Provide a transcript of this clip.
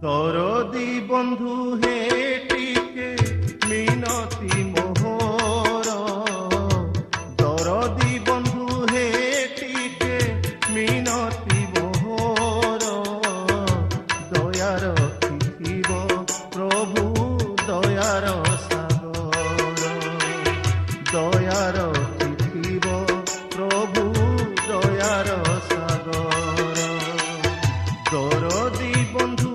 দরদি বন্ধু হে টিকে মিনতি মোহর, দরদি বন্ধু হে টিকে মিনতি মোহর, দয়ার ଥିବ প্রভু দয়ার সাগর, দয়ার ଥିବ প্রভু দয়ার সাগর, দরদি বন্ধু